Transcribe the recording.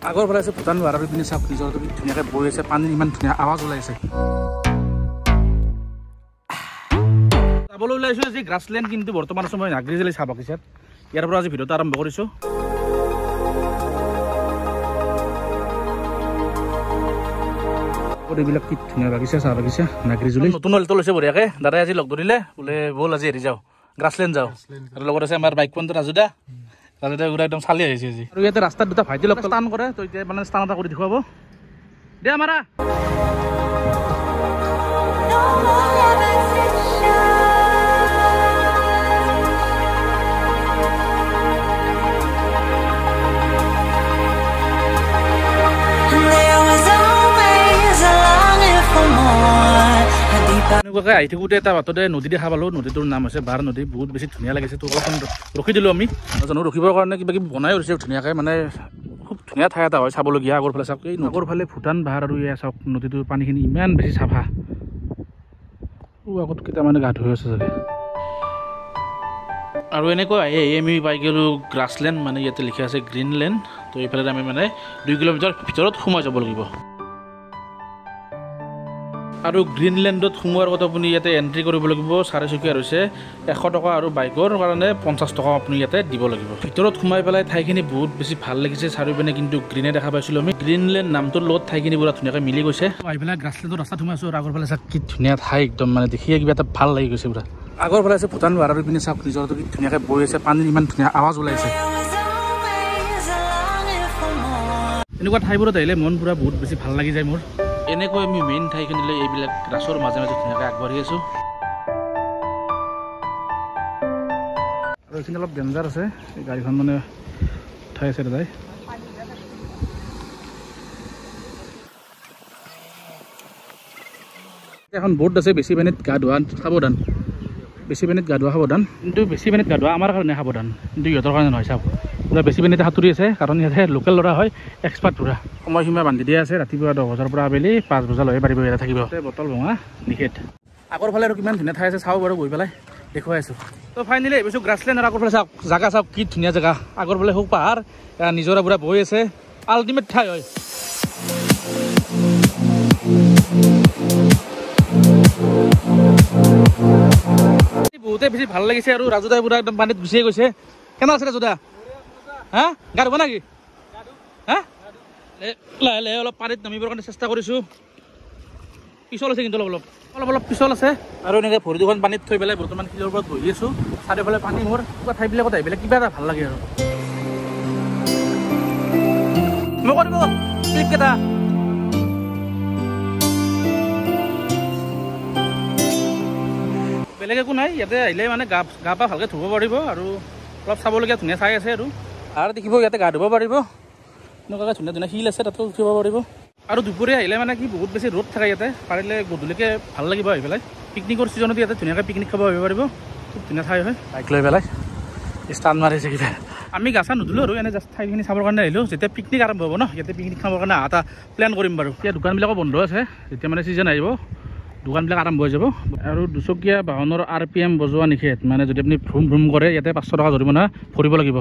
আগৰ ফালে আছে ভূটান পাহাৰ আৰু পিনে চাওক নিজৰটো ধুনীয়াকৈ বৈ আছে পানীৰ ইমান ধুনীয়া আৱাজ ওলাইছে যাবলৈ ওলাইছোঁ আজি গ্ৰাছলেণ্ড কিন্তু বৰ্তমান সময় নাগ্ৰিজেলি চাহ বাগিচাত ইয়াৰ পৰা আজি ভিডিঅ'টো আৰম্ভ কৰিছোঁ এইবিলাক কি ধুনীয়া বাগিচা চাহ বাগিচা নাগ্ৰিজুলি নতুন অলটো লৈছে বঢ়িয়াকৈ দাদাই আজি লগ ধৰিলে বোলে ব'ল আজি হেৰি যাওঁ গ্ৰাছলেণ্ড যাওঁ আৰু লগত আছে আমাৰ বাইক পইণ্টৰ ৰাজুদা ৰাজুদা পুৰা একদম চালি আহিছে আজি আৰু ইয়াতে ৰাস্তাত দুটা ভাইটি লগ স্থান কৰে তো এতিয়া মানে স্থান এটা কৰি দেখুৱাব দিয়া মাৰা এনেকুৱাকৈ আহি থাকোঁতে এটা বাটতে নদী দেখা পালোঁ নদীটোৰ নাম হৈছে বাৰ নদী বহুত বেছি ধুনীয়া লাগিছে তো অলপমান ৰখি দিলোঁ আমি নাজানো ৰখিবৰ কাৰণে কিবা কিবি বনাই উঠিছে ধুনীয়াকৈ মানে খুব ধুনীয়া ঠাই এটা হয় চাবলগীয়া আগৰ ফালে চাওক এই আগৰ ফালে ভূটান পাহাৰ আৰু এয়া চাওক নদীটোৰ পানীখিনি ইমান বেছি চাফা আগত কেইটামানে গা ধুই আছে চাগে আৰু এনেকৈ আহি আমি পাই গ'লোঁ গ্ৰাছলেণ্ড মানে ইয়াতে লিখা আছে গ্ৰীণলেণ্ড তো এইফালে আমি মানে 2 কিলোমিটাৰ ভিতৰত সোমাই যাব লাগিব আৰু গ্ৰীণলেণ্ডত সোমোৱাৰ কথা আপুনি ইয়াতে এণ্ট্ৰি কৰিব লাগিব চাৰিচকীয়া হৈছে 100 টকা আৰু বাইকৰ কাৰণে 50 টকা আপুনি ইয়াতে দিব লাগিব ভিতৰত সোমাই পেলাই ঠাইখিনি বহুত বেছি ভাল লাগিছে চাৰিওপিনে কিন্তু গ্ৰীণে দেখা পাইছিলোঁ আমি গ্ৰীণলেণ্ড নামটোৰ লগত ঠাইখিনি পুৰা ধুনীয়াকৈ মিলি গৈছে আহি পেলাই গ্ৰাছলেণ্ডৰ ৰাস্তাত সোমাইছোঁ আৰু আগৰ ফালে চাওক কি ধুনীয়া ঠাই একদম মানে দেখিয়ে কিবা এটা ভাল লাগি গৈছে পুৰা আগৰ ফালে আছে ভূটান পাহাৰ আৰু পিনে চাওক নিজৰটো কি ধুনীয়াকৈ বৈ আছে পানীৰ ইমান ধুনীয়া আৱাজ ওলাইছে এনেকুৱা ঠাইবোৰত আহিলে মন পুৰা বহুত বেছি ভাল লাগি যায় মোৰ এনেকৈ আমি মেইন ঠাইখিনিলৈ এইবিলাক ৰাস্তাৰ মাজে মাজে ধুনীয়াকৈ আগবাঢ়ি আছোঁ আৰু এইখিনি অলপ ডেঞ্জাৰ আছে এই গাড়ীখন মানে উঠাই আছে দাদাই এখন বৰ্ড আছে বেছি পানীত গা ধোৱা সাৱধান বেছি পানীত গা ধোৱা সাৱধান কিন্তু বেছি পানীত গা ধোৱা আমাৰ কাৰণে সাৱধান কিন্তু ইহঁতৰ কাৰণে নহয় চাওক পুৰা বেছি পানীতে সাঁতুৰি আছে কাৰণ ইয়াতে লোকেল ল'ৰা হয় এক্সপাৰ্ট পুৰা সময়সীমা বান্ধি দিয়া আছে ৰাতিপুৱা 10 বজাৰ পৰা আবেলি 5 বজালৈকে পাৰিব ইয়াতে থাকিব বটল ভঙা নিষেধ আগৰ ফালে আৰু কিমান ধুনীয়া ঠাই আছে চাওঁ বাৰু গৈ পেলাই দেখুৱাই আছোঁ তো ফাইনেলি আহিছোঁ গ্ৰাছলেণ্ড আৰু আগৰ ফালে চাওক জাগা চাওক কি ধুনীয়া জেগা আগৰ ফালে সুখ পাহাৰ নিজৰা পুৰা বৈ আছে আল্টিমেট ঠাই হয় বহুতে বেছি ভাল লাগিছে আৰু ৰাজুদাই পুৰা একদম পানীত গুচিয়ে গৈছে কেনে আছে ৰাজুদা হা গা ধুবা নেকি হা লাহে লাহে অলপ পানীত নামিবৰ কাৰণে চেষ্টা কৰিছোঁ পিছল আছে কিন্তু অলপ অলপ পিছল আছে আৰু এনেকৈ ভৰি দুখন পানীত থৈ পেলাই বৰ্তমান শিলৰ ওপৰত বহি আছোঁ চাৰিওফালে পানী মোৰ কিবা ঠাইবিলাকত আহি পেলাই কিবা এটা ভাল লাগে আৰু মই কৰিব ক্লিপকেইটা বেলেগ একো নাই ইয়াতে আহিলে মানে গা পা ভালকৈ ধুব পাৰিব আৰু অলপ চাবলগীয়া ধুনীয়া ঠাই আছে আৰু দেখিব ইয়াতে গা ধুব পাৰিব এনেকুৱাকৈ ধুনীয়া ধুনীয়া শিল আছে তাতো উঠিব পাৰিব আৰু দুপৰীয়া আহিলে মানে কি বহুত বেছি ৰ'দ থাকে ইয়াতে পাৰিলে গধূলিকৈ ভাল লাগিব আহি পেলাই পিকনিকৰ ছিজনত ইয়াতে ধুনীয়াকৈ পিকনিক খাব আহিব পাৰিব খুব ধুনীয়া ঠাই হয় বাইক লৈ পেলাই ষ্টাৰ্ট মাৰিছে কিবা আমি গা চা নুধুলোঁ আৰু এনে জাষ্ট ঠাইখিনি চাবৰ কাৰণে আহিলোঁ যেতিয়া পিকনিক আৰম্ভ হ'ব ন ইয়াতে পিকনিক খাবৰ কাৰণে এটা প্লেন কৰিম বাৰু এতিয়া দোকানবিলাকো বন্ধ আছে যেতিয়া মানে ছিজন আহিব দোকানবিলাক আৰম্ভ হৈ যাব আৰু দুচকীয়া বাহনৰ RPM বজোৱা নিষেধ মানে যদি আপুনি ভ্ৰুম ভ্ৰুম কৰে ইয়াতে 500 টকা জৰিমনা ভৰিব লাগিব